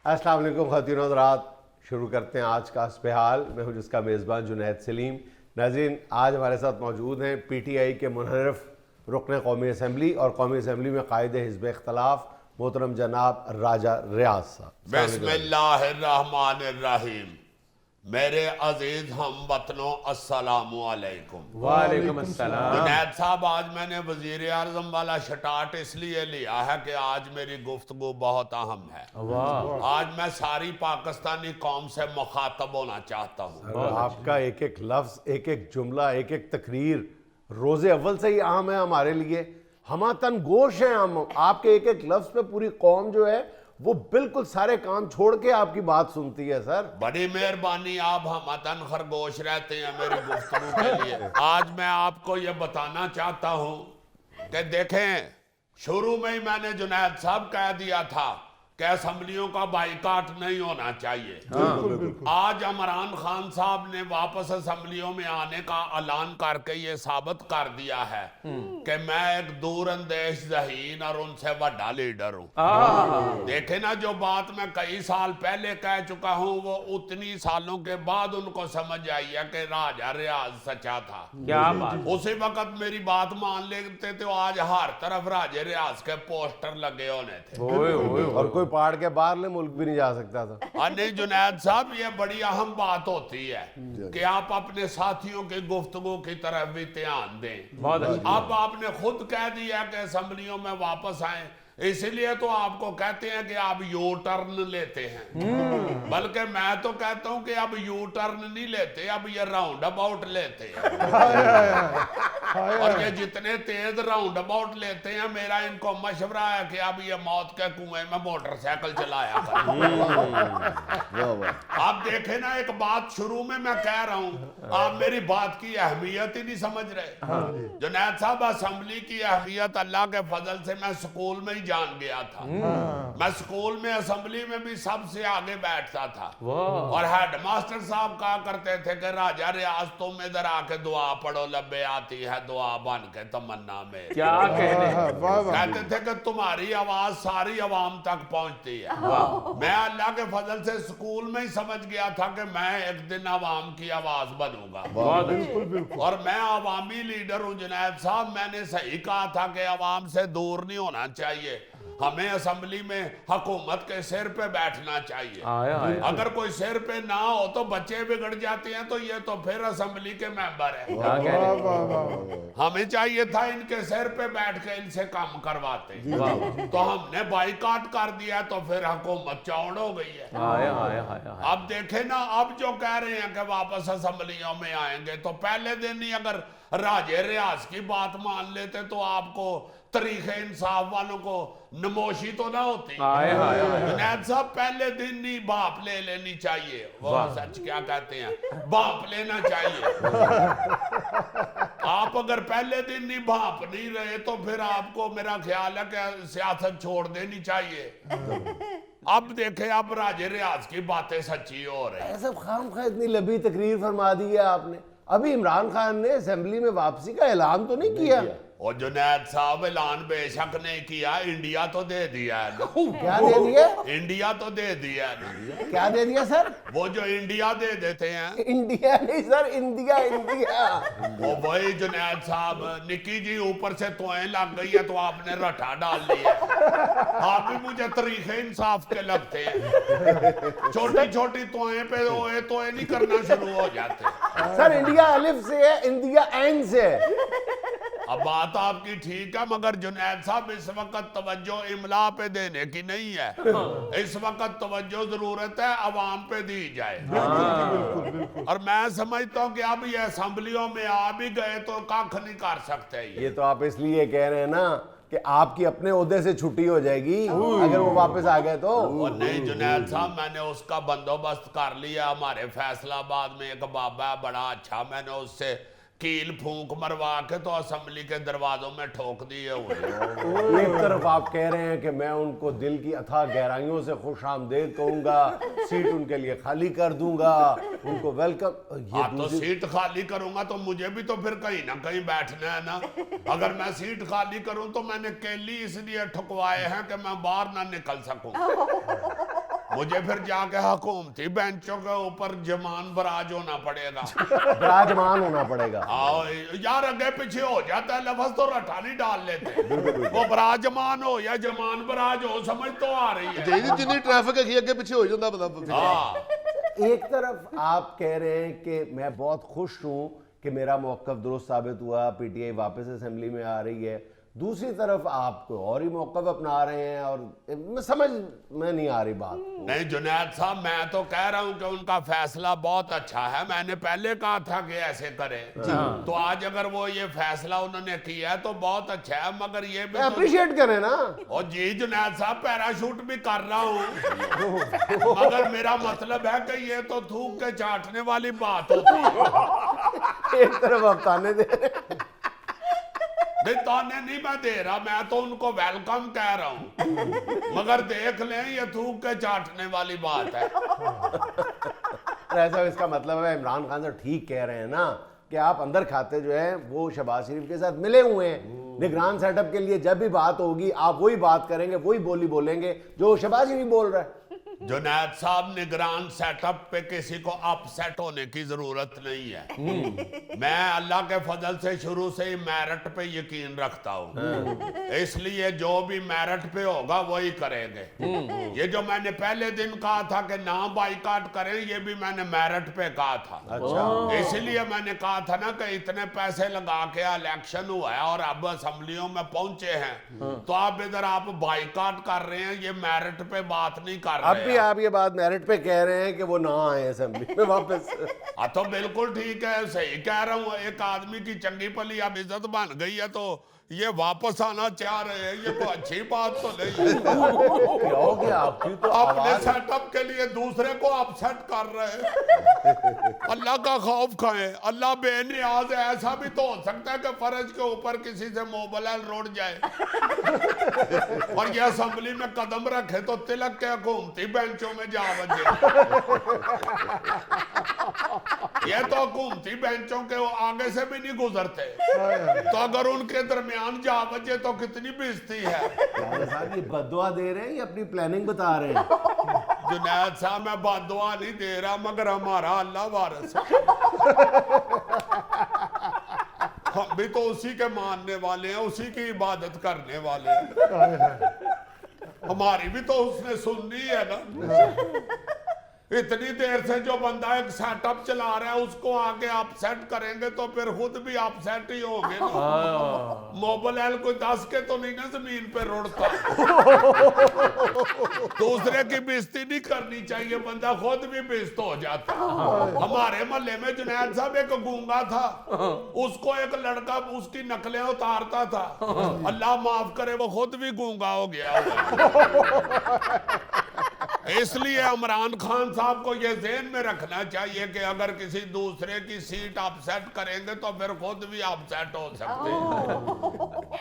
अस्सलाम वालेकुम ख़वातीन हज़रात, शुरू करते हैं आज का इस्तेहाल। मैं हूँ जिसका मेज़बान जुनैद सलीम। नाज़रीन, आज हमारे साथ मौजूद हैं PTI के मुनहरफ रुकन कौमी असम्बली और कौमी असम्बली में कायद हिज़्ब इख्तलाफ मोहतरम जनाब राजा रियाज साहब। बिस्मिल्लाहिर्रहमानिर्रहीम। मेरे अजीज हम वतनों अस्सलामु अलैकुम। वालेकुम अस्सलाम। जुनैद साहब, आज मैंने वजीर आज़म वाला शटाट इसलिए लिया है कि आज मेरी गुफ्तगू बहुत अहम है। आज मैं सारी पाकिस्तानी कौम से मुखातब होना चाहता हूँ। आपका एक एक लफ्ज़, एक एक जुमला, एक एक तकरीर रोज़े अव्वल से ही अहम है हमारे लिए। हम तन गोश हैं हम। आपके एक एक लफ्ज़ पे पूरी कौम जो है वो बिल्कुल सारे काम छोड़ के आपकी बात सुनती है। सर, बड़ी मेहरबानी, आप हम तन खरगोश रहते हैं मेरी गुफ्तगू के लिए। आज मैं आपको ये बताना चाहता हूँ कि देखें, शुरू में ही मैंने जुनैद साहब कह दिया था कि असम्बलियों का बाइकाट नहीं होना चाहिए। आज इमरान खान साहब ने वापस असम्बलियों में आने का ऐलान करके ये साबित कर दिया है कि मैं एक दूरअंदेश ज़हीन और उनसे बड़ा लीडर हूँ। देखे ना, जो बात मैं कई साल पहले कह चुका हूँ वो उतनी सालों के बाद उनको समझ आई है कि राजा रियाज सच्चा था। क्या बात। उसी वक्त मेरी बात मान लेते तो आज हर तरफ राजे रियाज के पोस्टर लगे होने थे। और कोई पहाड़ के बाहरले मुल्क भी नहीं जा सकता था। नहीं जुनैद साहब, ये बड़ी अहम बात होती है कि आप अपने साथियों की गुफ्तगू की तरफ भी ध्यान दें। बहुत अच्छा। अब आपने खुद कह दिया कि असम्बलियों में वापस आए, इसलिए तो आपको कहते हैं कि आप यू टर्न लेते हैं। बल्कि मैं तो कहता हूं कि अब यू टर्न नहीं लेते, अब ये राउंड अबाउट लेते हैं। और ये जितने तेज राउंड अबाउट लेते हैं, मेरा इनको मशवरा है कि अब ये मौत के कुएं में मोटरसाइकिल चलाया करें। आप देखें ना, एक बात शुरू में मैं कह रहा हूं, आप मेरी बात की अहमियत ही नहीं समझ रहे। जुनैद साहब, असेंबली की अहमियत अल्लाह के फजल से मैं स्कूल में ही जान गया था। मैं स्कूल में असेंबली में भी सबसे आगे बैठता था और हेडमास्टर साहब कहा करते थे कि राजा रियाज तुम इधर आके दुआ पढ़ो, लब्बे आती है दुआ बन के तमन्ना में। क्या कहते थे कि तुम्हारी आवाज सारी आवाम तक पहुंचती है। मैं अल्लाह के फजल से स्कूल में ही समझ गया था कि मैं एक दिन आवाम की आवाज बनूंगा। और मैं अवामी लीडर हूं जुनैद साहब। मैंने सही कहा था कि आवाम से दूर नहीं होना चाहिए, हमें असेंबली में हुकूमत के सिर पे बैठना चाहिए। अगर कोई सिर पे ना हो तो बच्चे बिगड़ जाते हैं, तो ये तो फिर असेंबली के मेंबर है। हमें चाहिए था इनके सिर पे बैठ के इनसे काम करवाते। तो हमने बाइकाट कर दिया, तो फिर हुकूमत चौड़ हो गई है। अब देखे ना, अब जो कह रहे हैं कि वापस असेंबलियों में आएंगे, तो पहले दिन ही अगर राजे रियाज की बात मान लेते तो आपको तरीके इंसाफ वालों को नमोशी तो ना होती। जुनैद साहब, पहले दिन ही बाप ले लेनी चाहिए। वो सच क्या कहते हैं, बाप लेना चाहिए। आप अगर पहले दिन ही बाप नहीं रहे तो फिर आपको, मेरा ख्याल है कि सियासत छोड़ देनी चाहिए। अब देखे, अब राजे रियाज की बातें सच्ची हो रही है। ऐसा खामखा इतनी लंबी तकरीर फरमा दी है आपने। अभी इमरान खान ने असेंबली में वापसी का ऐलान तो नहीं किया। और जुनैद साहब, ऐलान बेशक नहीं किया, इंडिया तो दे दिया है ना। क्या दे दिया? इंडिया तो दे दिया है ना। क्या दे दिया सर? वो जो इंडिया दे देते हैं। इंडिया नहीं सर, इंडिया इंडिया। वो वही जुनैद साहब, निकी जी ऊपर से तोएं लग गई है तो आपने रटा डाल लिया। आप भी मुझे तरीके इंसाफ के लगते हैं। छोटी छोटी तोएं पे ओए तोए नहीं करना शुरू हो जाते। सर, इंडिया अलिफ से है, इंडिया ऐन से है। अब बात आपकी ठीक है, मगर जुनैद साहब इस वक्त तवज्जो इमला पे देने की नहीं है। इस वक्त तवज्जो जरूरत है अवाम पे दी जाए। और मैं समझता हूँ कि अब ये असेंबलियों में आ भी गए तो कख नहीं कर सकते। ये तो आप इसलिए कह रहे हैं ना कि आपकी अपने ओहदे से छुट्टी हो जाएगी अगर वो वापस आ गए तो। नहीं जुनैद साहब, मैंने उसका बंदोबस्त कर लिया। हमारे फैसलाबाद में एक बाबा है बड़ा अच्छा, मैंने उससे कील फूंक मरवा के तो असेंबली के दरवाजों में ठोक दिए हुए। एक तरफ आप कह रहे हैं कि मैं उनको दिल की अथाह गहराइयों से खुश आमदेद कहूंगा, सीट उनके लिए खाली कर दूंगा, उनको वेलकम। हाँ, तो सीट खाली करूंगा तो मुझे भी तो फिर कहीं ना कहीं बैठना है ना। अगर मैं सीट खाली करूं तो मैंने केली इसलिए ठुकवाए हैं कि मैं बाहर ना निकल सकूं। मुझे फिर जाके हुकूमती बेंचों के ऊपर जमान बराज होना पड़ेगा। विराजमान होना पड़ेगा। आओ यार, आगे पीछे हो जाता है, लफ्ज तो रटा नहीं डाल लेते। वो बराजमान हो या जमान बराज हो, समझ तो आ रही है। जी जितनी ट्रैफिक है अगे पीछे हो जाता बंदा। हाँ, एक तरफ आप कह रहे हैं कि मैं बहुत खुश हूं कि मेरा मौक़िफ़ दुरुस्त साबित हुआ, पीटीआई वापस असेंबली में आ रही है, दूसरी तरफ आप कोई और ही मौक़िफ़ अपना रहे हैं और मैं समझ में नहीं आ रही बात। नहीं जुनैद साहब, मैं तो कह रहा हूं कि उनका फैसला बहुत अच्छा है। मैंने पहले कहा था कि ऐसे करें, तो आज अगर वो ये फैसला उन्होंने किया है तो बहुत अच्छा है। मगर ये भी अप्रिशिएट करें ना। और जी जुनैद साहब, पैराशूट भी कर रहा हूं, मगर मेरा मतलब है कि ये तो थूक के चाटने वाली बात होती है। एक तरफ आप ताने दे रहे हैं। नहीं, ताने नहीं मैं दे रहा, मैं तो उनको वेलकम कह रहा हूं, मगर देख लें ये थूक के चाटने वाली बात है। ऐसा इसका मतलब है इमरान खान साहब ठीक कह रहे हैं ना कि आप अंदर खाते जो है वो शहबाज शरीफ के साथ मिले हुए हैं। निगरान सेटअप के लिए जब भी बात होगी आप वही बात करेंगे, वही बोली बोलेंगे जो शहबाज शरीफ बोल रहा है। जुनैद साहब, निगरान सेटअप पे किसी को अपसेट होने की जरूरत नहीं है। मैं अल्लाह के फजल से शुरू से ही मेरिट पे यकीन रखता हूँ, इसलिए जो भी मेरिट पे होगा वही करेंगे। ये जो मैंने पहले दिन कहा था कि ना बाइकाट करें, ये भी मैंने मेरिट पे कहा था। अच्छा, इसलिए मैंने कहा था ना कि इतने पैसे लगा के इलेक्शन हुआ है और अब असेंबलियों में पहुंचे हैं, तो आप इधर आप बाइकाट कर रहे हैं, ये मेरिट पे बात नहीं कर रहे। आप ये बात मेरिट पे कह रहे हैं कि वो ना आए असेंबली में वापस। हाँ, तो बिल्कुल ठीक है, सही कह रहा हूँ। एक आदमी की चंगी भली अब इज्जत बन गई है तो ये वापस आना चाह रहे हैं, ये कोई अच्छी बात तो नहीं है। क्या हो गया आपकी तो अपने सेटअप के लिए दूसरे को अपसेट कर रहे हैं। अल्लाह का खौफ खाएं, अल्लाह बेनियाज है। ऐसा भी तो हो सकता है कि फर्ज के ऊपर किसी से मोबाइल रोड जाए और ये असेंबली में कदम रखे तो तिलक के हुकूमती बेंचों में जा बजे। ये तो हुकूमती बेंचों के आगे से भी नहीं गुजरते, तो अगर उनके दरमियान जा बजे तो कितनी बेइज्जती है। साहब ये बददुआ दे रहे हैं या अपनी प्लानिंग बता रहे हैं? जुनैद साहब, मैं बददुआ नहीं दे रहा, मगर हमारा अल्लाह वारिस है। हम भी तो उसी के मानने वाले हैं, उसी की इबादत करने वाले हैं। हमारी भी तो उसने सुननी है ना। इतनी देर से जो बंदा एक सेटअप चला रहा है उसको आगे अपसेट करेंगे तो फिर खुद भी अपसेट ही होंगे ना। मोबाइल कोई 10 के तो नहीं ना जमीन पे रोड़ता। दूसरे की बेइज्जती नहीं करनी चाहिए, बंदा खुद भी बेइज्जत हो जाता। हमारे मोहल्ले में जुनैद साहब एक गूंगा था, उसको एक लड़का उसकी नकलें उतारता था, अल्लाह माफ करे वो खुद भी गूंगा हो गया। इसलिए इमरान खान साहब को ये ज़हन में रखना चाहिए कि अगर किसी दूसरे की सीट अपसेट करेंगे तो फिर खुद भी अपसेट हो सकते हैं।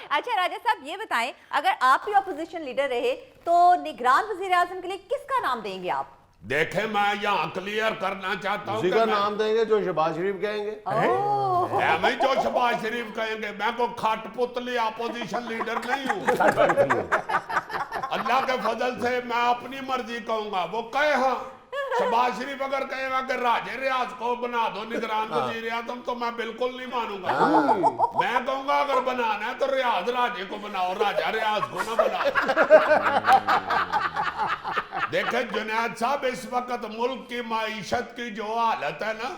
अच्छा राजा साहब, ये बताएं, अगर आप भी ऑपोजिशन लीडर रहे तो निगरान वजीर आजम के लिए किसका नाम देंगे आप? देखें, मैं यहाँ क्लियर करना चाहता हूँ उसी का नाम देंगे जो शहबाज शरीफ कहेंगे। मैं जो शहबाज शरीफ कहेंगे, मैं को खटपुतली अपोजिशन लीडर नहीं हूँ। अल्लाह के फजल से मैं अपनी मर्जी कहूंगा, वो कहे हाँ। शहबाज शरीफ अगर कहेगा कि राजे रियाज को बना दो निगरान वजीर आजम तो मैं बिल्कुल नहीं मानूंगा। मैं कहूंगा अगर बनाना है तो रियाज राजे को बनाओ, राजा रियाज को ना बनाओ। देखें जुनैद साहब, इस वक्त मुल्क की माईशत की जो हालत है ना,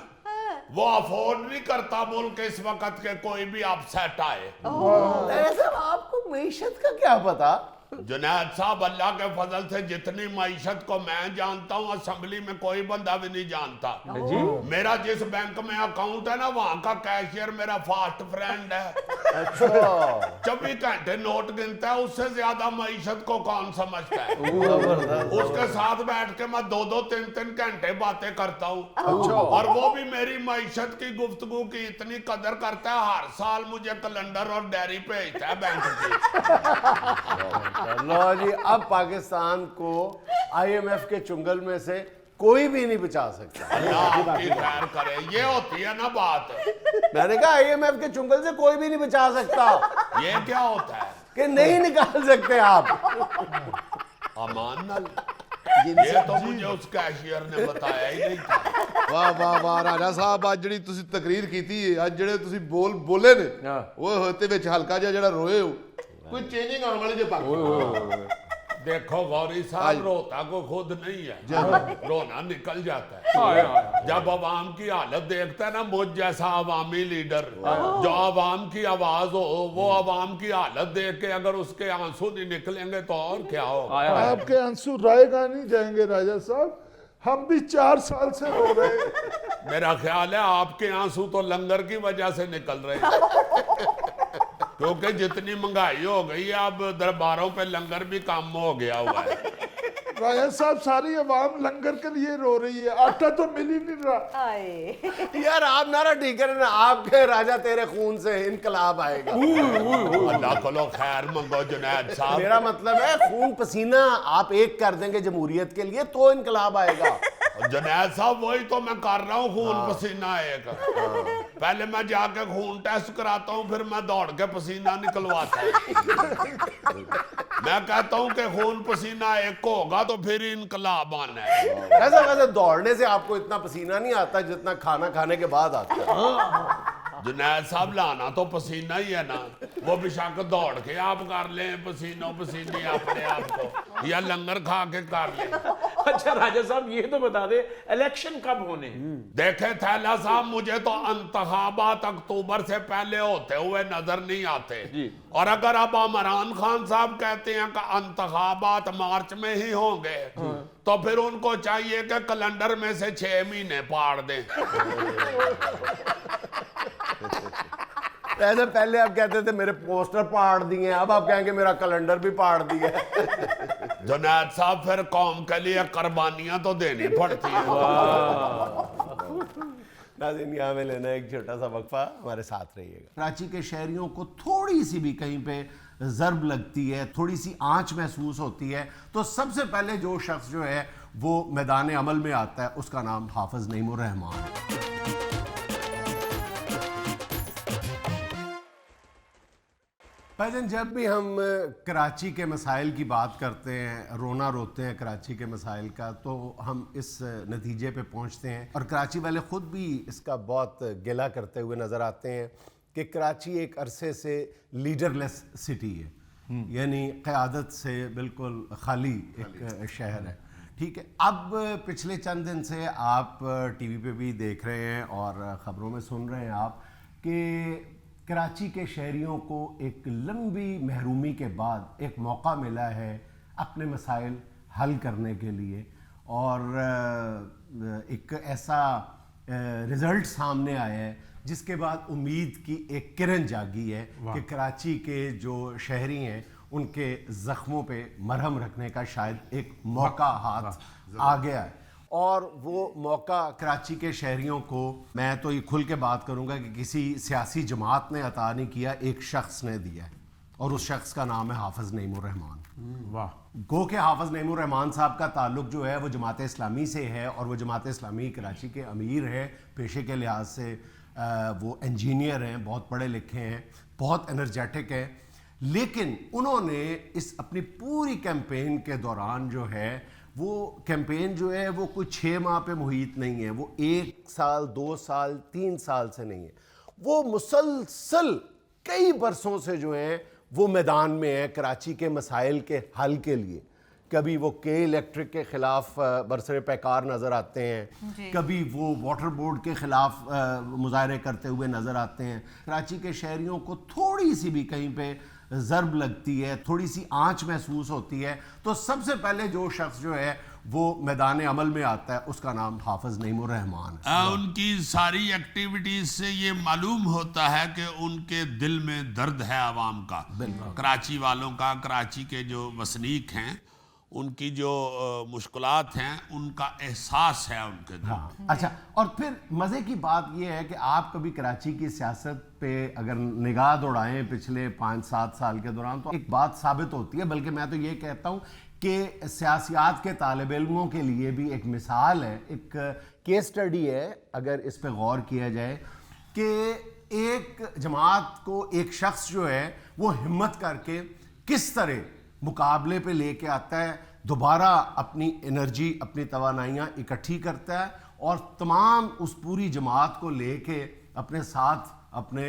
वो अफोर्ड नहीं करता मुल्क इस वक्त के कोई भी अपसेट आए। साहब आपको मईशत का क्या पता? जुनैद साहब, अल्लाह के फजल से जितनी मईशत को मैं जानता हूँ असेंबली में कोई बंदा भी नहीं जानता। मेरा जिस बैंक में अकाउंट है ना, वहाँ का कैशियर मेरा फास्ट फ्रेंड है। अच्छा, 24 घंटे नोट गिनता है, उससे ज्यादा मईशत को कौन समझता है। उसके साथ बैठ के मैं 2-2, 3-3 घंटे बातें करता हूँ। और वो भी मेरी मईशत की गुफ्तगू की इतनी कदर करता है, हर साल मुझे कैलेंडर और डायरी भेजता है बैंक की। लो जी, अब पाकिस्तान को IMF के चुंगल में से कोई भी नहीं बचा सकता। अल्लाह आपकी खैर करे, ये होती है ना बात। मैंने कहा IMF के चुंगल से कोई भी नहीं बचा सकता। ये क्या होता है कि नहीं निकाल सकते आप। अमान ये तो मुझे उस कैशियर ने बताया ही नहीं था। ਵਾਹ ਵਾਹ ਵਾਹ ਰਾਜਾ ਸਾਹਿਬ, ਅੱਜ ਜਿਹੜੀ ਤੁਸੀਂ ਤਕਰੀਰ ਕੀਤੀ ਹੈ, ਅੱਜ ਜਿਹੜੇ ਤੁਸੀਂ ਬੋਲੇ ਨੇ ਹਾਂ। ਉਹ ਤੇ ਵਿੱਚ ਹਲਕਾ ਜਿਹਾ ਜਿਹੜਾ ਰੋਏ ਹੋ, ਕੋਈ ਚੇਂਜਿੰਗ ਆਉਣ ਵਾਲੀ ਜੇ ਪੱਕ देखो गौरी साहब, रोता को खुद नहीं है, रोना निकल जाता है हाय, हाय। जब अवाम की हालत देखता है ना, मुझ जैसा अवामी लीडर जो अवाम की आवाज हो, वो अवाम की हालत देख के अगर उसके आंसू नहीं निकलेंगे तो और क्या होगा। आया, आया। आपके आंसू रायगा नहीं जाएंगे राजा साहब, हम भी 4 साल से रो रहे हैं। मेरा ख्याल है आपके आंसू तो लंगर की वजह से निकल रहे हैं, क्योंकि जितनी महंगाई हो गई है अब दरबारों पे लंगर भी कम हो गया हुआ है। राजा साहब, सारी अवाम लंगर के लिए रो रही है, आटा तो मिल ही नहीं रहा। आए। यार आप नारा ठीक करें ना, आपके राजा तेरे खून से इनकलाब आएगा। अल्लाह को लो खैर मंगो जुनैद साहब। मेरा मतलब है खून पसीना आप एक कर देंगे जमहूरियत के लिए तो इनकलाब आएगा। जुनैद साहब वही तो मैं कर रहा हूँ, खून पसीना एक। पहले मैं जाके खून टेस्ट कराता हूँ, फिर मैं दौड़ के पसीना निकलवाता हूँ। मैं कहता हूँ कि खून पसीना एक होगा तो फिर इनकलाब आना है। ऐसा वैसे दौड़ने से आपको इतना पसीना नहीं आता जितना खाना खाने के बाद आता है। जुनैद साहब लाना तो पसीना ही है ना, वो बेशक दौड़ के आप कर लें पसीनों पसीने अपने आप को, या लंगर खा के कर लें। अच्छा राजा साहब, ये तो बता दे इलेक्शन कब होने हैं? देखे थैला साहब, मुझे तो इंतखाबात अक्टूबर से पहले होते हुए नजर नहीं आते जी। और अगर अब इमरान खान साहब कहते हैं कि इंतखाबात मार्च में ही होंगे, तो फिर उनको चाहिए कि कैलेंडर में से 6 महीने पाड़ दें। ऐसे पहले आप कहते थे मेरे पोस्टर पाड़ दिए, अब आप कहेंगे मेरा कैलेंडर भी पाड़ दिया। जुनैद साहब, फिर कौम के लिए कुर्बानियां तो देनी पड़ती हैं। नाज़रीन, यहाँ में लेना एक छोटा सा वक्फा, हमारे साथ रहिएगा। कराची के शहरियों को थोड़ी सी भी कहीं पे ज़र्ब लगती है, थोड़ी सी आंच महसूस होती है, तो सबसे पहले जो शख्स जो है वो मैदान अमल में आता है, उसका नाम हाफिज़ नईमुर रहमान है। भाईजान, जब भी हम कराची के मसाइल की बात करते हैं, रोना रोते हैं कराची के मसाइल का, तो हम इस नतीजे पे पहुंचते हैं, और कराची वाले ख़ुद भी इसका बहुत गिला करते हुए नज़र आते हैं कि कराची एक अरसे से लीडरलेस सिटी है, यानी क़यादत से बिल्कुल खाली एक शहर है। ठीक है, अब पिछले चंद दिन से आप टीवी पे भी देख रहे हैं और ख़बरों में सुन रहे हैं आप कि कराची के शहरियों को एक लंबी महरूमी के बाद एक मौका मिला है अपने मसाइल हल करने के लिए, और एक ऐसा रिज़ल्ट सामने आया है जिसके बाद उम्मीद की एक किरण जागी है कि कराची के जो शहरी हैं उनके ज़ख्मों पे मरहम रखने का शायद एक मौका हाथ आ गया है। और वो मौका कराची के शहरियों को, मैं तो ये खुल के बात करूंगा कि किसी सियासी जमात ने अता नहीं किया, एक शख्स ने दिया है, और उस शख्स का नाम है हाफिज़ नईमुर रहमान। वाह। गो के हाफिज़ नईमुर रहमान साहब का ताल्लुक जो है वो जमात इस्लामी से है, और वो जमात इस्लामी कराची के अमीर है, पेशे के लिहाज से वो इंजीनियर हैं, बहुत पढ़े लिखे हैं, बहुत एनर्जेटिक है, लेकिन उन्होंने इस अपनी पूरी कैंपेन के दौरान जो है वो कैंपेन जो है वो कोई 6 माह पे मुहित नहीं है, वो 1 साल 2 साल 3 साल से नहीं है, वो मुसलसल कई बरसों से जो है वो मैदान में है कराची के मसाइल के हल के लिए। कभी वो के इलेक्ट्रिक के ख़िलाफ़ बरसरे पैकार नज़र आते हैं, कभी वो वाटर बोर्ड के ख़िलाफ़ मुजाहरे करते हुए नज़र आते हैं। कराची के शहरियों को थोड़ी सी भी कहीं पे ज़र्ब लगती है, थोड़ी सी आंच महसूस होती है, तो सबसे पहले जो शख्स जो है वो मैदान अमल में आता है, उसका नाम हाफिज़ नईमुर रहमान है। उनकी सारी एक्टिविटीज से ये मालूम होता है कि उनके दिल में दर्द है आवाम का, कराची वालों का, कराची के जो वसनीक हैं उनकी जो मुश्किलात हैं उनका एहसास है उनके दिल। हाँ, अच्छा, और फिर मज़े की बात यह है कि आप कभी कराची की सियासत पे अगर निगाह दौड़ाएं पिछले 5-7 साल के दौरान, तो एक बात साबित होती है, बल्कि मैं तो ये कहता हूँ कि सियासियात के तालिब इल्मों के लिए भी एक मिसाल है, एक केस स्टडी है अगर इस पे गौर किया जाए, कि एक जमात को एक शख्स जो है वो हिम्मत करके किस तरह मुकाबले पे लेके आता है दोबारा अपनी एनर्जी, अपनी तवानाइयाँ इकट्ठी करता है और तमाम उस पूरी जमात को लेके अपने साथ अपने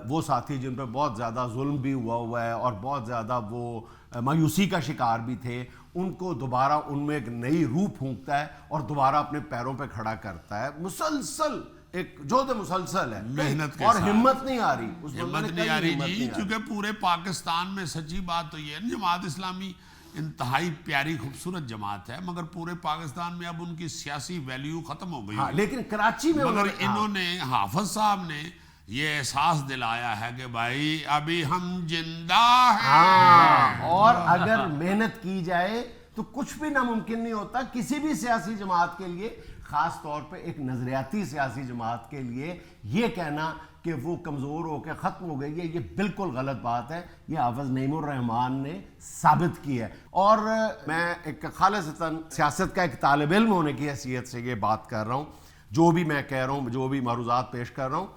वो साथी जिन पर बहुत ज़्यादा जुल्म भी हुआ है और बहुत ज़्यादा वो मायूसी का शिकार भी थे, उनको दोबारा उनमें एक नई रूह फूंकता है और दोबारा अपने पैरों पे खड़ा करता है। मुसलसल एक जोध मुसलसल है, मेहनत के और साथ। हिम्मत नहीं आ रही उस हिम्मत बंदे ने नहीं आ कहीं रही हिम्मत जी, नहीं आ रही। क्योंकि पूरे पाकिस्तान में सच्ची बात तो ये है, जमात इस्लामी इंतहाई प्यारी खूबसूरत जमात है, मगर पूरे पाकिस्तान में अब उनकी सियासी वैल्यू खत्म हो गई हाँ, है। लेकिन कराची में मगर उन्होंने- हाँ। इन्होंने हाफिज साहब ने ये एहसास दिलाया है कि भाई अभी हम जिंदा हैं। हाँ, और अगर मेहनत की जाए तो कुछ भी नामुमकिन नहीं होता किसी भी सियासी जमात के लिए, खास तौर पे एक नजरियाती सियासी जमात के लिए। ये कहना कि वो कमज़ोर होकर ख़त्म हो गई है, ये बिल्कुल गलत बात है। ये हाफ़िज़ नईमुर रहमान ने साबित की है। और मैं एक खालिसतन सियासत का एक तालिब इल्म होने की हैसियत से ये बात कर रहा हूँ, जो भी मैं कह रहा हूँ, जो भी मारूज़ात पेश कर रहा हूँ,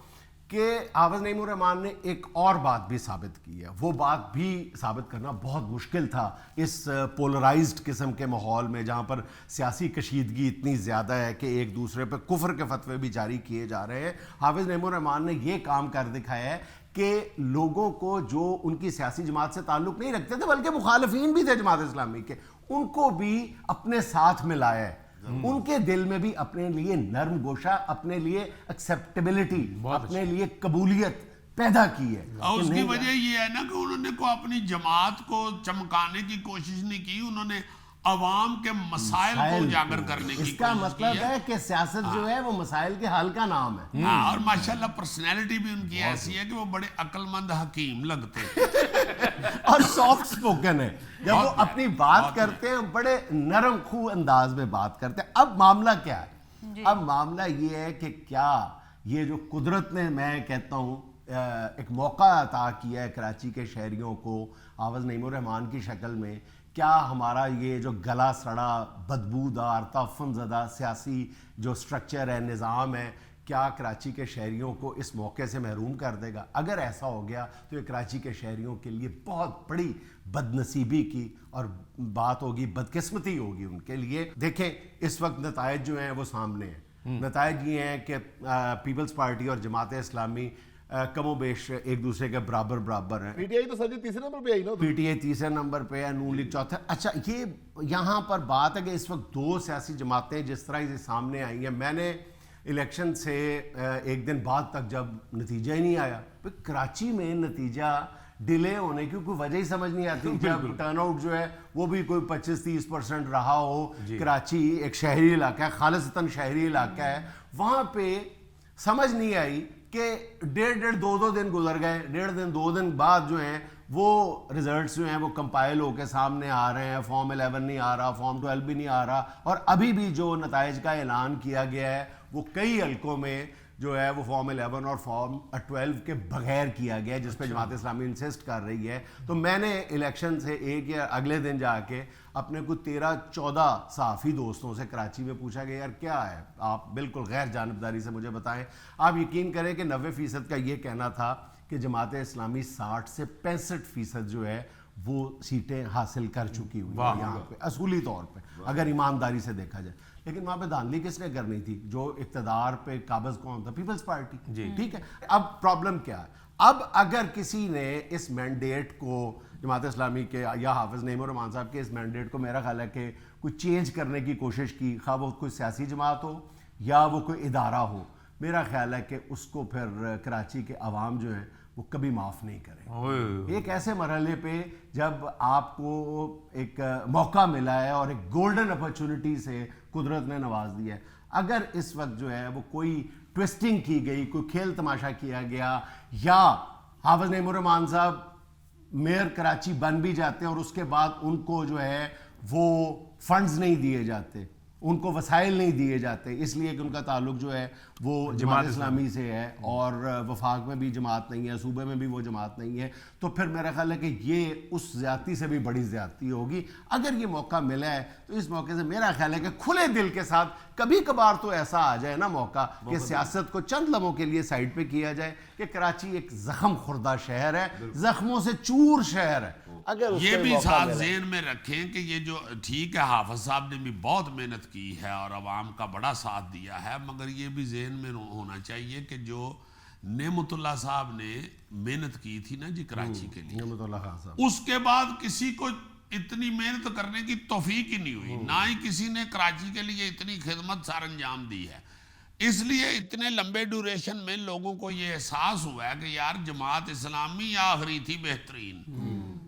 कि हाफ़िज़ नईमुर रहमान ने एक और बात भी साबित की है। वो बात भी साबित करना बहुत मुश्किल था इस पोलराइज्ड किस्म के माहौल में, जहाँ पर सियासी कशीदगी इतनी ज़्यादा है कि एक दूसरे पर कुफ्र के फतवे भी जारी किए जा रहे हैं। हाफ़िज़ नईमुर रहमान ने ये काम कर दिखाया है कि लोगों को जो उनकी सियासी जमात से ताल्लुक़ नहीं रखते थे, बल्कि मुखालिफिन भी थे जमात इस्लामी के, उनको भी अपने साथ मिलाया है। उनके दिल में भी अपने लिए नर्म गोशा, अपने लिए एक्सेप्टेबिलिटी, अपने लिए कबूलियत पैदा की है। और उसकी वजह ये है ना कि उन्होंने को अपनी जमात को चमकाने की कोशिश नहीं की, उन्होंने अवाम के मसाइल को उजागर करने की इसका कोशिश मतलब की है कि सियासत जो है वो मसाइल के हल का नाम है। हाँ, और माशाल्लाह पर्सनैलिटी भी उनकी ऐसी है कि वो बड़े अक्लमंद हकीम लगते हैं। और सॉफ्ट स्पोकन है, जब वो अपनी बात करते हैं बड़े नरम खू अंदाज में बात करते हैं। अब मामला क्या है? अब मामला ये है कि क्या ये जो कुदरत ने, मैं कहता हूँ, एक मौका अता किया है कराची के शहरियों को हाफ़िज़ नईमुर रहमान की शक्ल में, क्या हमारा ये जो गला सड़ा, बदबूदार, ताफ़ुनज़दा सियासी जो स्ट्रक्चर है, निज़ाम है, क्या कराची के शहरियों को इस मौके से महरूम कर देगा? अगर ऐसा हो गया तो ये कराची के शहरियों के लिए बहुत बड़ी बदनसीबी की और बात होगी, बदकिस्मती होगी उनके लिए। देखें, इस वक्त नतायज जो हैं वो सामने हैं। नतायज ये हैं कि पीपल्स पार्टी और जमात इस्लामी कमो बेश एक दूसरे के बराबर हैं। पीटीआई तो सर जी तीसरे नंबर पे आई ना। पीटीआई तीसरे नंबर पे है, नून लीग चौथे। अच्छा, ये यहाँ पर बात है कि इस वक्त दो सियासी जमातें जिस तरह से सामने आई हैं, मैंने इलेक्शन से एक दिन बाद तक जब नतीजा ही नहीं आया, फिर कराची में नतीजा डिले होने की कोई वजह ही समझ नहीं आती। जब टर्नआउट जो है वो भी कोई 25-30% रहा हो, कराची एक शहरी इलाका है, खालिसतन शहरी इलाका है, वहाँ पे समझ नहीं आई कि डेढ़ 2 दिन गुजर गए, 1.5 दिन बाद जो हैं वो रिजल्ट्स जो हैं वो कंपाइल होकर सामने आ रहे हैं। फॉर्म 11 नहीं आ रहा, फॉर्म 12 भी नहीं आ रहा, और अभी भी जो नताइज का ऐलान किया गया है वो कई हल्कों में जो है वो फॉर्म 11 और फॉर्म 12 के बगैर किया गया है, जिस पे जमात इस्लामी इंसिस्ट कर रही है। तो मैंने इलेक्शन से एक या अगले दिन जाके अपने कुछ 13-14 सहाफ़ी दोस्तों से कराची में पूछा कि यार क्या है, आप बिल्कुल गैर जानबदारी से मुझे बताएं। आप यकीन करें कि 90% का ये कहना था कि जमात इस्लामी 60 से 65% जो है वो सीटें हासिल कर चुकी हुई है यहाँ पे असूली तौर पे, अगर ईमानदारी से देखा जाए। लेकिन वहाँ पे धांधली किसने करनी थी? जो इक़्तिदार पे काबिज कौन था? Peoples Party. ठीक है, अब प्रॉब्लम क्या है? अब अगर किसी ने इस मैंडेट को, जमात इस्लामी के या हाफ़िज़ नईमुर रहमान साहब के इस मैंडेट को, मेरा ख्याल है कि कोई चेंज करने की कोशिश की, खा वो कोई सियासी जमात हो या वो कोई इदारा हो, मेरा ख्याल है कि उसको फिर कराची के अवाम जो हैं वो कभी माफ़ नहीं करें। एक ऐसे मरहले पे जब आपको एक मौका मिला है और एक गोल्डन अपॉर्चुनिटी से कुदरत ने नवाज दिया है, अगर इस वक्त जो है वो कोई ट्विस्टिंग की गई, कोई खेल तमाशा किया गया, या हाफ़िज़ नईमुर रहमान साहब मेयर कराची बन भी जाते हैं और उसके बाद उनको जो है वो फंड्स नहीं दिए जाते, उनको वसाइल नहीं दिए जाते, इसलिए कि उनका ताल्लुक जो है वो जमात इस्लामी से है और वफाक में भी जमात नहीं है, सूबे में भी वो जमात नहीं है, तो फिर मेरा ख्याल है कि ये उस ज़्यादती से भी बड़ी ज़्यादती होगी। अगर ये मौका मिला है तो इस मौके से मेरा ख्याल है कि खुले दिल के साथ कभी कभार तो ऐसा आ जाए ना मौका कि सियासत को चंद लम्हों के लिए साइड पे किया जाए कि कराची एक जख्म खुर्दा शहर है, जख्मों से चूर शहर है। अगर ये उसमें भी मौका साथ मिला- जेहन में रखें कि ये जो ठीक है, हाफिज साहब ने भी बहुत मेहनत की है और अवाम का बड़ा साथ दिया है, मगर ये भी जेहन में होना चाहिए कि जो नेमतुल्लाह साहब ने मेहनत की थी ना जी कराची के लिए, नेमतुल्लाह खान साहब, उसके बाद किसी को इतनी मेहनत करने की तौफीक ही नहीं हुई, ना ही किसी ने कराची के लिए इतनी खिदमत सर अंजाम दी है। इसलिए इतने लंबे ड्यूरेशन में लोगों को ये एहसास हुआ है कि यार जमात इस्लामी आखिरी थी बेहतरीन।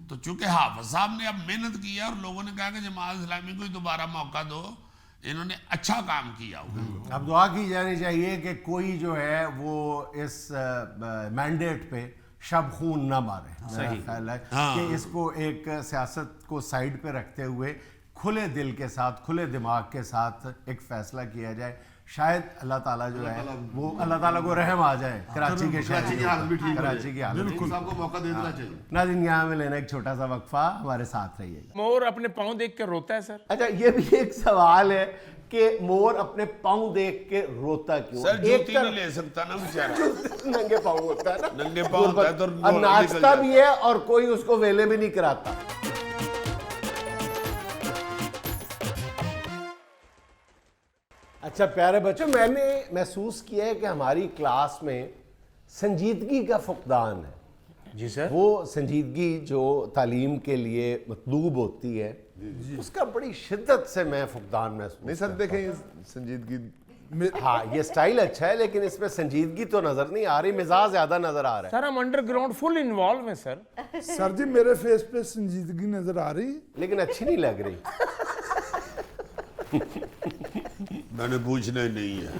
तो चूंकि हाफिज साहब ने अब मेहनत की है और लोगों ने कहा कि जमात इस्लामी को ही दोबारा मौका दो, इन्होंने अच्छा काम किया हुआ। अब दुआ की जानी चाहिए कि कोई जो है वो इस मैंडेट पे शब खून ना मारे। मेरा ख्याल है कि इसको एक सियासत को साइड पे रखते हुए खुले दिल के साथ, खुले दिमाग के साथ एक फैसला किया जाए। शायद अल्लाह ताला जो है वो अल्लाह ताला को रहम आ जाए कराची के शहर कराची की हालत भी ठीक हो कराची की हालत। बिल्कुल साहब को मौका दे देना चाहिए। नाज़रीन, यहाँ में लेना एक छोटा सा वक्फा, हमारे साथ रहिएगा। मोर अपने पाँव देख के रोता है सर। अच्छा, ये भी एक सवाल है कि मोर अपने पाँव देख के रोता क्यों? सर जूती नहीं ले सकता ना बेचारा, नंगे पाँव होता है ना, नंगे पाँव होता है तो अब नाचता भी है और कोई उसको वेले भी नहीं कराता। अच्छा प्यारे बच्चों, मैंने महसूस किया है कि हमारी क्लास में संजीदगी का फुकदान है। जी सर। वो संजीदगी जो तालीम के लिए मतलूब होती है, उसका बड़ी शिद्दत से मैं फुकदान महसूस नहीं सर, देखें संजीदगी, हाँ ये स्टाइल अच्छा है लेकिन इसमें संजीदगी तो नजर नहीं आ रही, मिजाज ज्यादा नजर आ रहा है। सर हम अंडरग्राउंड फुल इन्वॉल्व हैं सर। सर जी मेरे फेस पे संजीदगी नजर आ रही। लेकिन अच्छी नहीं लग रही। मैंने पूछना ही नहीं है।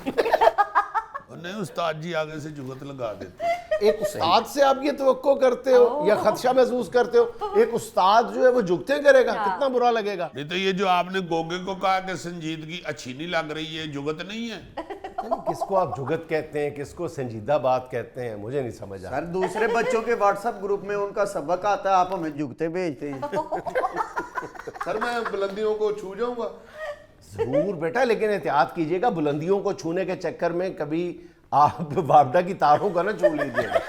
नहीं, उस्ताद जी आगे से जुगत लगा देते। एक उस्ताद से आप ये तवक्को करते हो या खदशा महसूस करते हो? एक उस्ताद जो है वो जुगते करेगा, कितना बुरा लगेगा। नहीं तो ये जो आपने गोगे को कहा कि संजीदगी अच्छी नहीं लग रही है, जुगत नहीं है। किसको आप जुगत कहते हैं, किसको संजीदा बात कहते हैं, मुझे नहीं समझ आता। सर दूसरे बच्चों के व्हाट्सएप ग्रुप में उनका सबक आता है, आप हमें जुगते भेजते हैं। सर मैं बुलंदियों को छू जाऊंगा। जरूर बेटा, लेकिन एहतियात कीजिएगा, बुलंदियों को छूने के चक्कर में कभी आप वापडा की तारों का ना छू लीजिएगा।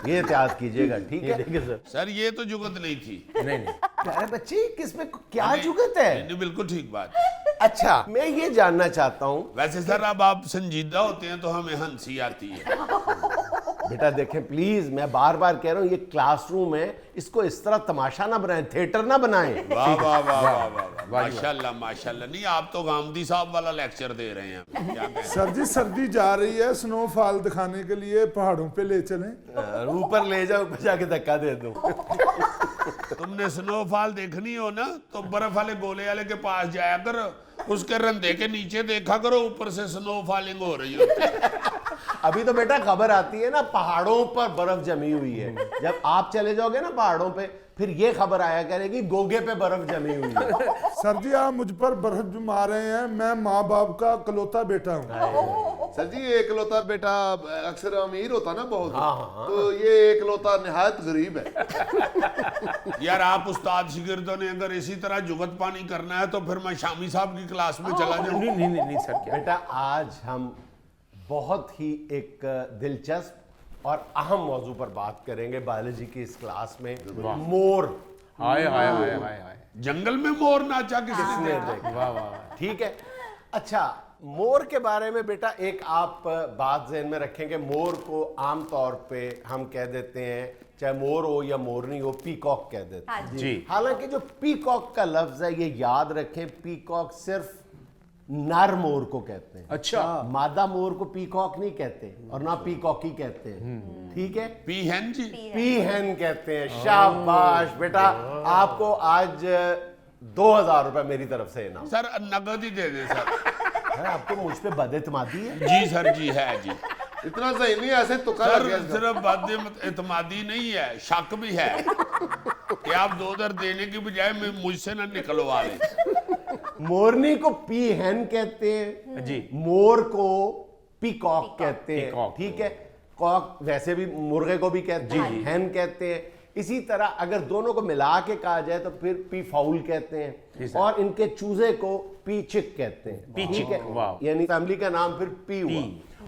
ये एहतियात कीजिएगा, ठीक है? देखिए सर। सर ये तो जुगत नहीं थी। नहीं नहीं प्यारे बच्चे, किसमें क्या जुगत है? नहीं, बिल्कुल ठीक बात। अच्छा, मैं ये जानना चाहता हूँ, वैसे सर अब आप संजीदा होते हैं तो हमें हंसी आती है। बेटा देखें प्लीज, मैं बार बार कह रहा हूँ ये क्लासरूम है, इसको इस तरह तमाशा ना बनाएं, थिएटर ना बनाएं। वाह वाह वाह वाह वाह, माशाल्लाह माशाल्लाह। नहीं, आप तो गांधी साहब वाला लेक्चर दे रहे हैं। क्या कहें? सर जी सर्दी जा रही है, स्नोफॉल दिखाने के लिए पहाड़ों पे ले चलें। ऊपर ले जाओ, ऊपर जाके धक्का दे दूं। तुमने स्नोफॉल देखनी हो ना तो बर्फ वाले गोले वाले के पास जाया करो, उसके रंधे के नीचे देखा करो, ऊपर से स्नोफॉलिंग हो रही होती है। अभी तो बेटा खबर आती है ना पहाड़ों पर बर्फ जमी हुई है। जब आप चले जाओगे ना पहाड़ों पे, फिर ये खबर आया करेगी गोगे पे बर्फ जमी हुई है। सर जी आप मुझ पर बर्फ जमा रहे हैं, मैं माँ बाप का इकलौता बेटा हूँ। सर जी ये इकलौता बेटा अक्सर अमीर होता ना बहुत, हाँ। तो ये इकलौता निहायत गरीब है। यार आप उस्ताद शिगिर्दों ने अगर इसी तरह जुगत पानी करना है तो फिर मैं शामी साहब की क्लास में चला जाऊँ। नहीं सर क्या। बेटा आज हम बहुत ही एक दिलचस्प और अहम मौजू पर बात करेंगे बायोलॉजी की इस क्लास में। मोर। हाय हाय हाय हाय हाय। जंगल में मोर नाचा किसने किसने देखा? देखा? वाह वाह। ठीक है। अच्छा, मोर के बारे में बेटा एक आप बात ज़हन में रखेंगे। मोर को आम तौर पे हम कह देते हैं, चाहे मोर हो या मोरनी हो, पीकॉक कह देते हैं। हाँ जी। जी। हालांकि जो पीकॉक का लफ्ज है, ये याद रखें, पीकॉक सिर्फ नर मोर को कहते हैं। अच्छा। मादा मोर को पीकॉक नहीं कहते और ना पीकॉकी कहते हैं। ठीक है, पीहन जी। पीहन कहते हैं। शाबाश बेटा, आपको आज 2000 रुपए मेरी तरफ से इनाम। सर नगद ही दे दें सर। है, आपको मुझ पे बदएतमादी है। जी सर जी है जी। इतना सही नहीं, ऐसे तुक्का सर लग गया इसका। सिर्फ बदएतमादी नहीं है, शक भी है कि आप 2000 देने की बजाय मुझसे ना निकलवा लें। मोरनी को पी हैन कहते हैं जी। मोर को पीकॉक कहते हैं, पीकॉक। ठीक है। कॉक वैसे भी मुर्गे को भी कहते हैं, हैन कहते हैं। इसी तरह अगर दोनों को मिला के कहा जाए तो फिर पी फाउल कहते हैं, और इनके चूजे को पी चिक कहते हैं, ठीक है। वाह। यानी फैमिली का नाम फिर पी हुआ।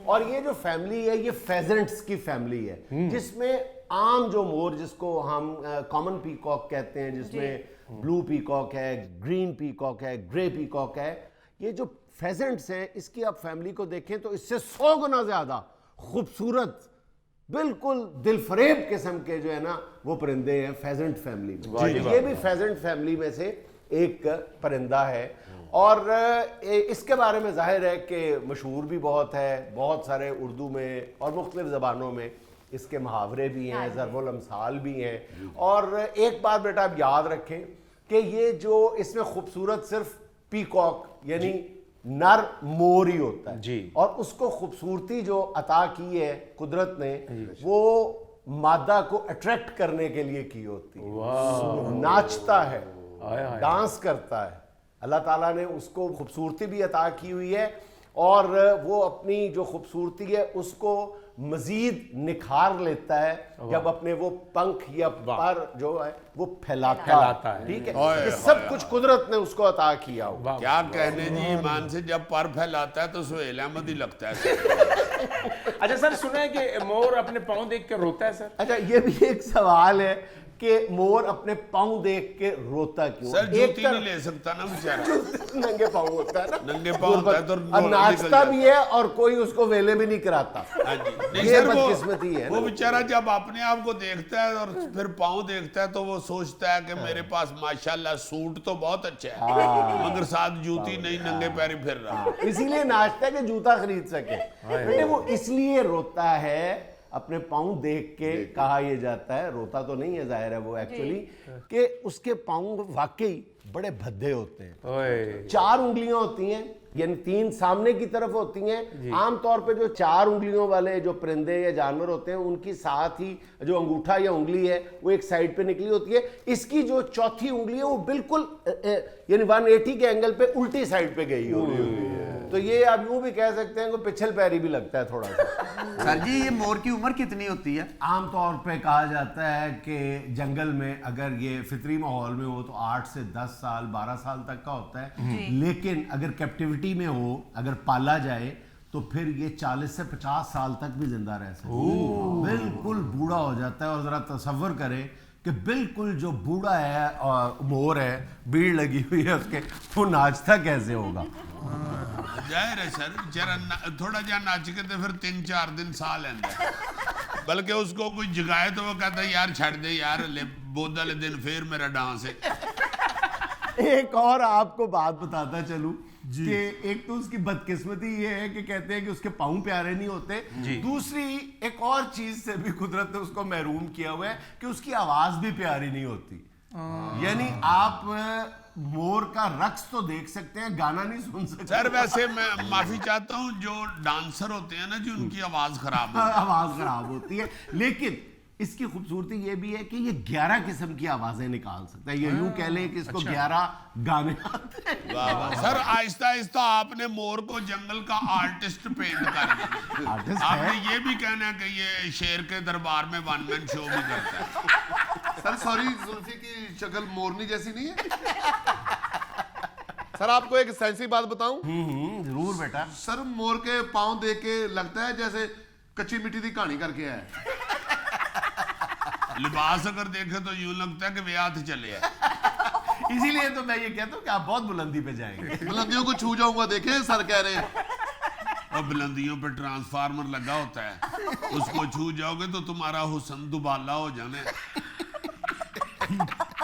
और ये जो फैमिली है ये फेजेंट्स की फैमिली है, जिसमें आम जो मोर जिसको हम कॉमन पीकॉक कहते हैं, जिसमें ब्लू पीकॉक है, ग्रीन पीकॉक है, ग्रे पीकॉक है, ये जो फेजेंट्स हैं इसकी आप फैमिली को देखें तो इससे 100 गुना ज्यादा खूबसूरत, बिल्कुल दिलफरेब किस्म के जो है ना वो परिंदे हैं फेजेंट फैमिली में। ये भी फेजेंट फैमिली में से एक परिंदा है, और इसके बारे में जाहिर है कि मशहूर भी बहुत है, बहुत सारे उर्दू में और मुख्तलिफ ज़बानों में इसके मुहावरे भी हैं, ज़रबुल अमसाल भी हैं। और एक बात बेटा आप याद रखें कि ये जो इसमें खूबसूरत सिर्फ पीकॉक यानी नर मोर ही होता है जी। और उसको खूबसूरती जो अता की है कुदरत ने वो मादा को अट्रैक्ट करने के लिए की होती है। वो नाचता है, डांस करता है, अल्लाह ताला ने उसको खूबसूरती भी अता की हुई है, और वो अपनी जो खूबसूरती है उसको मजीद निखार लेता है जब अपने वो पंख या पर जो है वो फैलाता है, ठीक है। ये सब कुछ कुदरत ने उसको अता किया हो। क्या कहने जी, ईमान से जब पर फैलाता है तो सुहेल अहमद ही लगता है। अच्छा सर, सुना है कि मोर अपने पाँव देख के रोता है सर? अच्छा, ये भी एक सवाल है कि मोर अपने पाँव देख के रोता क्यों? सर जूती नहीं ले सकता ना बेचारा, नंगे पाँव होता है ना, नंगे पाँव होता है तो और नाचता भी है और कोई उसको वेले भी नहीं कराता। हाँ जी। नहीं ये सर, बदकिस्मती है वो ना। बेचारा जब अपने आप को देखता है और फिर पाँव देखता है तो वो सोचता है कि मेरे पास माशाल्लाह सूट तो बहुत अच्छा है, मगर साथ जूती नहीं, नंगे पैरी फिर रहा। इसीलिए नाचता है कि जूता खरीद सके। बेटे वो इसलिए रोता है, अपने पाँव देख के कहा यह जाता है, रोता तो नहीं है जाहिर है वो एक्चुअली, कि उसके पाँव वाकई बड़े भद्दे होते हैं। 4 उंगलियां होती हैं, यानी 3 सामने की तरफ होती हैं। आमतौर पे जो 4 उंगलियों वाले जो परिंदे या जानवर होते हैं उनकी साथ ही जो अंगूठा या उंगली है वो एक साइड पे निकली होती है। इसकी जो चौथी उंगली है वो बिल्कुल यानी 180 के एंगल पे उल्टी साइड पे गई होती है। तो ये आप यूं भी कह सकते हैं कि पिछल पैरी भी लगता है थोड़ा सा। सर जी, ये मोर की उम्र कितनी होती है? आमतौर पे कहा जाता है कि जंगल में अगर ये फितरी माहौल में हो तो 8 से 10 साल 12 साल तक का होता है, लेकिन अगर कैप्टिविटी में हो, अगर पाला जाए तो फिर ये 40 से 50 साल तक भी जिंदा रह सकता है, बिल्कुल बूढ़ा हो जाता है। और जरा तसव्वुर करें कि बिल्कुल जो बूढ़ा है और मोर है, भीड़ लगी हुई है उसके, वो नाचता कैसे होगा? जाहिर है सर, जरा थोड़ा जा नाच के तो फिर 3-4 दिन साह लेंदा है। बल्कि उसको कोई जगाए तो वो कहता है यार छड़ दे यार, ले बोदले दिन फिर मेरा डांस है। एक और आपको बात बताता चलूं कि एक तो उसकी बदकिस्मती ये है कि कहते हैं कि उसके पाँव प्यारे नहीं होते, दूसरी एक और चीज से भी कुदरत ने उसको महरूम किया हुआ है कि उसकी आवाज भी प्यारी नहीं होती। यानी आप मोर का रक्स तो देख सकते हैं, गाना नहीं सुन सकते। सर वैसे मैं माफी चाहता हूँ, जो डांसर होते हैं ना जी उनकी आवाज खराब होती है। आवाज खराब होती है, लेकिन इसकी खूबसूरती ये भी है कि ये 11 किस्म की आवाजें निकाल सकता है। ये यूं कह लें कि इसको 11 गाने आते हैं। वाह वाह। सर आहिस्ता आहिस्ता आपने मोर को जंगल का आर्टिस्ट पेंट कर दिया। आर्टिस्ट आपने है। ये भी कहना है कि ये शेर के दरबार में 1 मैन शो भी करता है। सर सॉरी, जुल्फी की शक्ल मोरनी जैसी नहीं है? सर आपको एक सेंसी बात बताऊं? जरूर बेटा। सर मोर के पाँव देख के लगता है जैसे कच्ची मिट्टी की कहानी करके आया है। लिबास अगर देखे तो यूं लगता है कि ब्याह थे चले हैं। इसीलिए तो मैं ये कहता हूँ कि आप बहुत बुलंदी पे जाएंगे। बुलंदियों को छू जाऊंगा, देखे सर कह रहे हैं। और बुलंदियों पे ट्रांसफार्मर लगा होता है, उसको छू जाओगे तो तुम्हारा हुस्न दुबाला हो जाने।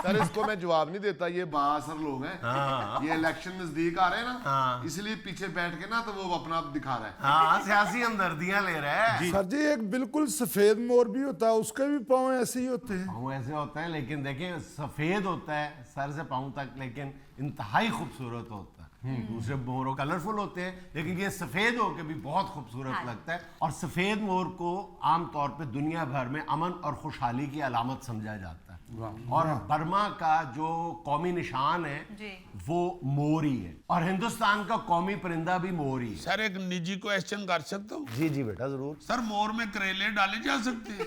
सर इसको मैं जवाब नहीं देता, ये बासर लोग हैं। ये इलेक्शन नजदीक आ रहे हैं ना, इसलिए पीछे बैठ के ना तो वो अपना आप दिखा रहा है। हाँ, सियासी हमदर्दियां ले रहे हैं। सर जी, एक बिल्कुल सफेद मोर भी होता है, उसके भी पाँव ऐसे ही होते हैं। पाँव ऐसे होता है, लेकिन देखें सफेद होता है सर से पाँव तक, लेकिन इंतहाई खूबसूरत होता है। दूसरे मोर कलरफुल होते हैं, लेकिन ये सफेद होकर भी बहुत खूबसूरत लगता है। और सफेद मोर को आमतौर पे दुनिया भर में अमन और खुशहाली की अलामत समझा जाता है। और बर्मा का जो कौमी निशान है जी। वो मोर ही है, और हिंदुस्तान का कौमी परिंदा भी मोर ही है। सर एक निजी क्वेश्चन कर सकता हूँ? जी जी बेटा जरूर। सर मोर में करेले डाले जा सकते हैं?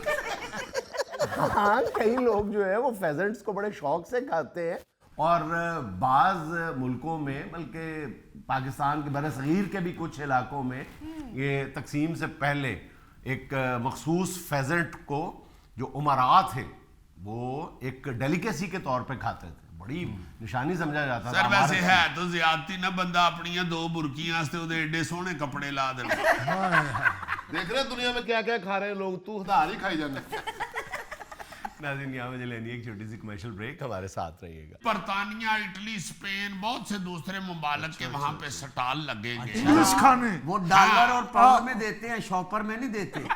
हाँ, कई लोग जो है वो फेजेंट्स को बड़े शौक से खाते हैं, और बाज मुल्कों में, बल्कि पाकिस्तान के बरसगीर के भी कुछ इलाकों में ये तकसीम से पहले एक मखसूस फेजेंट को जो उमरात थे वो एक डेलिकेसी के तौर पे खाते थे, बड़ी निशानी समझा जाता था। सर वैसे हमारे- है तो ज्यादती ना, बंदा अपनी दो बुरकियां वास्ते ओदे एडे सोहने कपड़े ला दे। देख रहे हैं दुनिया में क्या क्या खा रहे हैं लोग, तू उधार ही खाई जाना। नाज़रीन, यहाँ मुझे लेनी है एक छोटी सी कमर्शियल ब्रेक, हमारे साथ रहिएगा। बरतानिया, इटली, स्पेन, बहुत से दूसरे ममालिक के वहां पे स्टॉल लगेंगे। किस खाने? वो डॉलर और पाउंड में देते हैं, शॉपर में नहीं देते।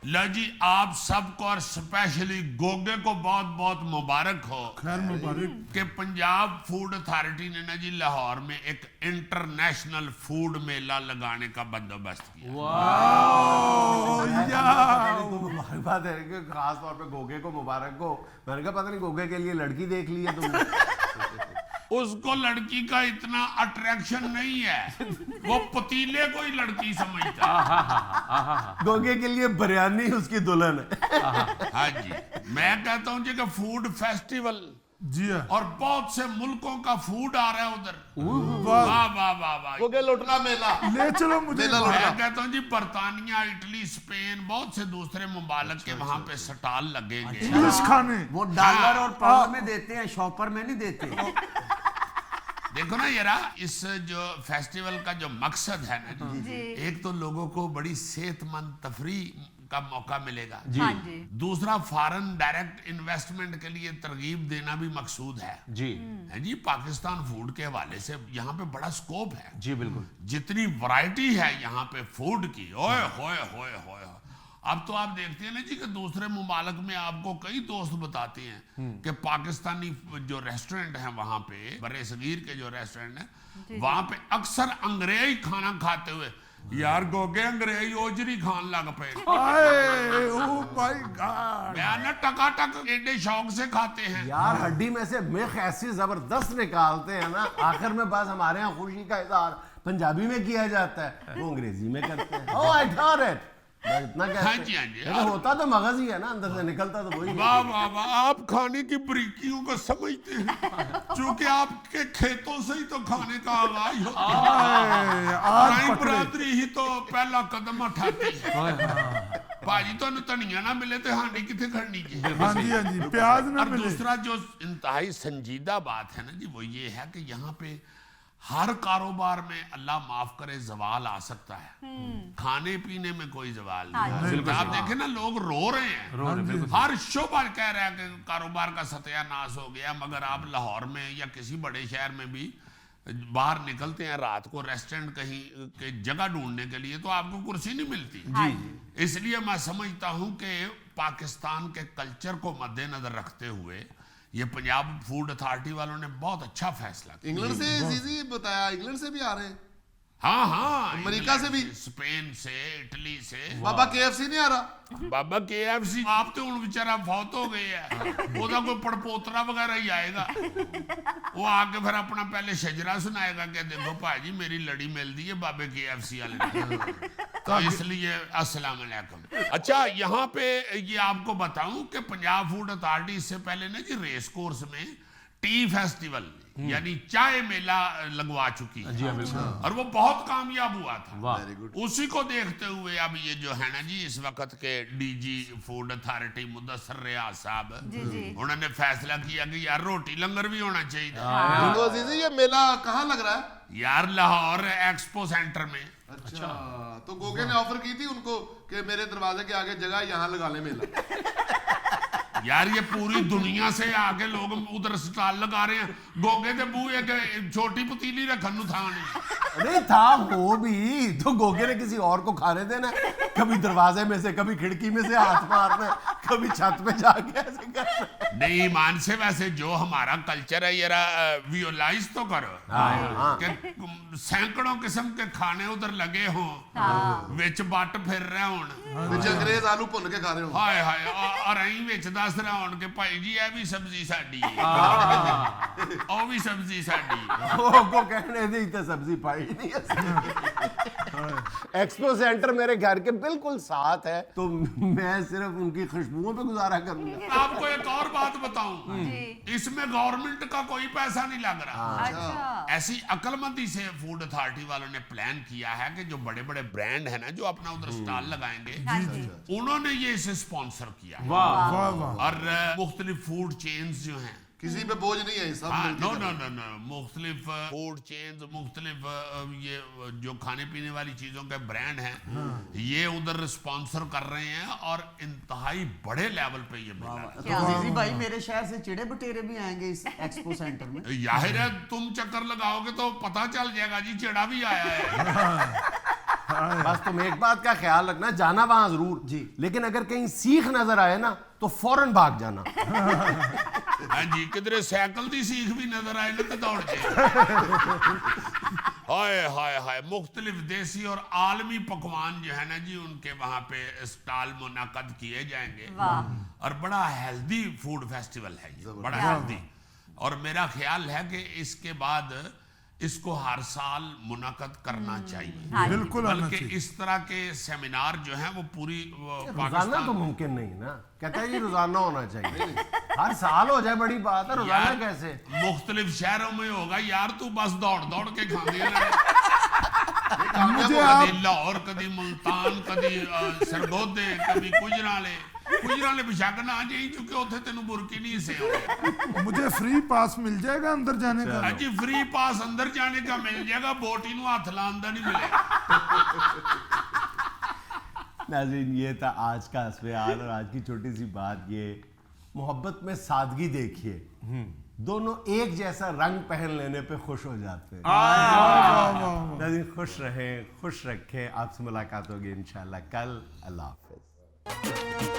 लो जी, आप सबको और स्पेशली गोगे को बहुत बहुत मुबारक हो। खैर मुबारक। कि पंजाब फूड अथॉरिटी ने ना जी लाहौर में एक इंटरनेशनल फूड मेला लगाने का बंदोबस्त किया। मुबारकबाद है कि खास तौर पे गोगे को मुबारक हो। मैंने कहा पता नहीं गोगे के लिए लड़की देख ली है तुमने। उसको लड़की का इतना अट्रैक्शन नहीं है, वो पतीले को ही लड़की समझता है। गोगे के लिए बिरयानी उसकी दुल्हन है। हाँ जी, मैं कहता हूँ जी कि फूड फेस्टिवल, जी हाँ। और बहुत से मुल्कों का फूड आ रहा है उधर। वाह। वाह वाह वाह वाह। गोगे लुटना मेला। ले चलो मुझे। मेला मैं लुटना। कहता हूँ जी बरतानिया, इटली, स्पेन, बहुत से दूसरे ममालिक के वहां पे स्टॉल लगेंगे। किस खाने? वो डॉलर और पाउंड में देते हैं, शॉपर में नहीं देते। देखो ना यारा, इस जो फेस्टिवल का जो मकसद है ना जी, एक तो लोगों को बड़ी सेहतमंद तफरी का मौका मिलेगा हाँ जी। दूसरा फॉरेन डायरेक्ट इन्वेस्टमेंट के लिए तरगीब देना भी मकसूद है जी है जी। पाकिस्तान फूड के हवाले से यहाँ पे बड़ा स्कोप है जी बिल्कुल। जितनी वैरायटी है यहाँ पे फूड की, ओए होए होए होए। अब तो आप देखते हैं ना जी कि दूसरे मुमालिक में आपको कई दोस्त बताते हैं कि पाकिस्तानी जो रेस्टोरेंट हैं वहां पे, बरे सगीर के जो रेस्टोरेंट हैं वहां पे अक्सर अंग्रेजी खाना खाते हुए यार गोगे अंग्रेजी ओजरी खान लग पे। आए, ओ माय गॉड। मैं ना टकाटक एडे शौक से खाते हैं। यार हड्डी में से मिख ऐसी जबरदस्त निकालते हैं ना, आखिर में बस हमारे यहाँ खुशी का इजहार पंजाबी में किया जाता है, वो अंग्रेजी में करते हैं। ओह आई गॉट इट। इतना कहते हाँ जी, हाँ जी। हैं। होता तो मगज ही है ना, अंदर से निकलता तो वही है। वाह वाह वाह, आप खाने की बारीकियों को समझते हैं, क्योंकि आपके खेतों से ही तो खाने का आगाज होता है। आज राई पकड़े। बरादरी ही तो पहला कदम उठाती है। भाजी तो धनिया ना मिले तो हांडी कितने खड़नी की। हाँ जी हाँ जी, प्याज ना और मिले। दूसरा जो इंतहाई संजीदा बात है ना जी, वो ये है कि यहाँ पे हर कारोबार में अल्लाह माफ करे जवाल आ सकता है, खाने पीने में कोई जवाल नहीं। आप देखें ना, लोग रो रहे हैं, हर शोबा कह रहा है कि कारोबार का सत्यानाश हो गया। मगर आप लाहौर में या किसी बड़े शहर में भी बाहर निकलते हैं रात को रेस्टोरेंट कहीं के जगह ढूंढने के लिए, तो आपको कुर्सी नहीं मिलती। इसलिए मैं समझता हूं कि पाकिस्तान के कल्चर को मद्देनजर रखते हुए ये पंजाब फूड अथॉरिटी वालों ने बहुत अच्छा फैसला किया। इंग्लैंड से जीजी बताया, इंग्लैंड से भी आ रहे हैं, हाँ हाँ, अमेरिका से भी, स्पेन से, इटली से। बाबा KFC नहीं आ रहा। बाबा KFC आप तो हूं बेचारा फौत हो गए है, ओदा कोई पड़पोतरा वगैरह ही आएगा, वो आके फिर अपना पहले शजरा सुनाएगा कि देखो भाजी मेरी लड़ी मिल दी है बाबे KFC वाले ने। तो इसलिए अस्सलाम वालेकुम। अच्छा, यहाँ पे ये आपको बताऊं कि पंजाब फूड अथॉरिटी इससे पहले ना जी रेस कोर्स में टी फेस्टिवल यानी चाय मेला लगवा चुकी है, और वो बहुत कामयाब हुआ था। उसी को देखते हुए अब ये जो है ना जी, इस वक्त के DG फूड अथॉरिटी मुदस्सर रियाज साहब, उन्होंने फैसला किया कि यार रोटी लंगर भी होना चाहिए। तो जीजी ये मेला कहाँ लग रहा है? यार लाहौर एक्सपो सेंटर में। अच्छा, तो गोगे ने ऑफर की थी उनको कि मेरे दरवाजे के आगे जगह यहाँ लगा ले मेला। यार ये पूरी दुनिया से आके लोग उधर स्टॉल लगा रहे हैं, गोगे के बू एक छोटी पतीली रखन नु था नहीं। अरे था वो भी तो गोगे ने किसी और को खाने देना, कभी दरवाजे में से कभी खिड़की में से हाथ मारना, कभी छत पे जाके ऐसे कर नहीं ईमान से वैसे जो हमारा कल्चर है ये विजुअलाइज तो करो कि सैकड़ों किस्म के खाने उधर लगे हों विच बट फिर रहे हों ਵਿੱਚ ਅੰਗਰੇਜ਼ ਆਲੂ ਭੁੰਨ ਕੇ ਖਾ ਰਹੇ ਹੋ ਹਾਏ ਹਾਏ ਔਰ ਅਸੀਂ ਵਿੱਚ ਦੱਸ ਰਹੇ ਹੋਣ ਕਿ ਭਾਈ ਜੀ ਇਹ ਵੀ ਸਬਜ਼ੀ ਸਾਡੀ ਹੈ ਉਹ ਵੀ ਸਬਜ਼ੀ ਸਾਡੀ वो को कहने दी तो सब्जी पाई नहीं एक्सपो सेंटर मेरे घर के बिल्कुल साथ है तो मैं सिर्फ उनकी खुशबुओं पे गुजारा करूंगा। आपको एक और बात बताऊं इसमें गवर्नमेंट का कोई पैसा नहीं लग रहा। अच्छा ऐसी अक्लमंदी से फूड अथॉरिटी वालों ने प्लान किया है कि जो बड़े बड़े ब्रांड है ना जो अपना उधर स्टॉल लगाएंगे हाँ जी उन्होंने ये इसे स्पॉन्सर किया है वाह वाह वाह और मुख्तलिफ फूड चेन्स जो हैं किसी पे बोझ नहीं है सब मिलके नो कर नो रहे हैं। नो नो मुख्तलिफ फूड चेन्स मुख्तलिफ ये जो खाने पीने वाली चीज़ों के ब्रांड हैं ये उधर स्पॉन्सर कर रहे हैं और इंतहाई बड़े लेवल पे ये मिल रहा तो अजीजी भाई मेरे शहर से चिड़े बटेरे भी आएंगे इस एक्सपो सेंटर में। है जाहिर है तुम चक्कर लगाओगे तो पता चल जाएगा जी चिड़ा भी आया है बस तुम एक बात का ख्याल रखना जाना वहां जरूर जी लेकिन अगर कहीं सीख नजर आए ना तो फौरन भाग जाना। हाँ जी किधरे साइकिल दी सीख भी नजर आए ना तो दौड़ जाए। हाय हाय हाय मुख्तलिफ देसी और आलमी पकवान जो है ना जी उनके वहाँ पे स्टॉल मुनाकद किए जाएंगे और बड़ा हेल्दी फूड फेस्टिवल है ये बड़ा हेल्दी और मेरा ख्याल है कि इसके बाद इसको हर साल मुनाकद करना चाहिए बिल्कुल आना बल्कि चाहिए। इस तरह के सेमिनार जो हैं वो पूरी रोजाना तो पाकिस्तान मुमकिन नहीं ना कहता है जी रोजाना होना चाहिए हर साल हो जाए बड़ी बात है रोजाना यार, कैसे मुख्तलिफ शहरों में होगा यार तू बस दौड़ दौड़ के खांदी है मुझे कदी लाहौर कदी मुल्तान कदी सरगोदे कभी गुजराले बेशक ना जाई क्योंकि उथे तेनू बुरकी नहीं से होगी। मुझे फ्री पास मिल जाएगा अंदर जाने का हाँ जी फ्री पास अंदर जाने का मिल जाएगा बोटी नू हाथ लाने का नहीं मिलेगा। नाज़रीन ये था आज का अस्पताल और आज की छोटी सी बात ये मोहब्बत में सादगी देखिए दोनों एक जैसा रंग पहन लेने पे खुश हो जाते हैं। नाज़रीन खुश रहें खुश रखें आपसे मुलाकात होगी इंशाल्लाह कल। अल्लाह हाफ़िज़।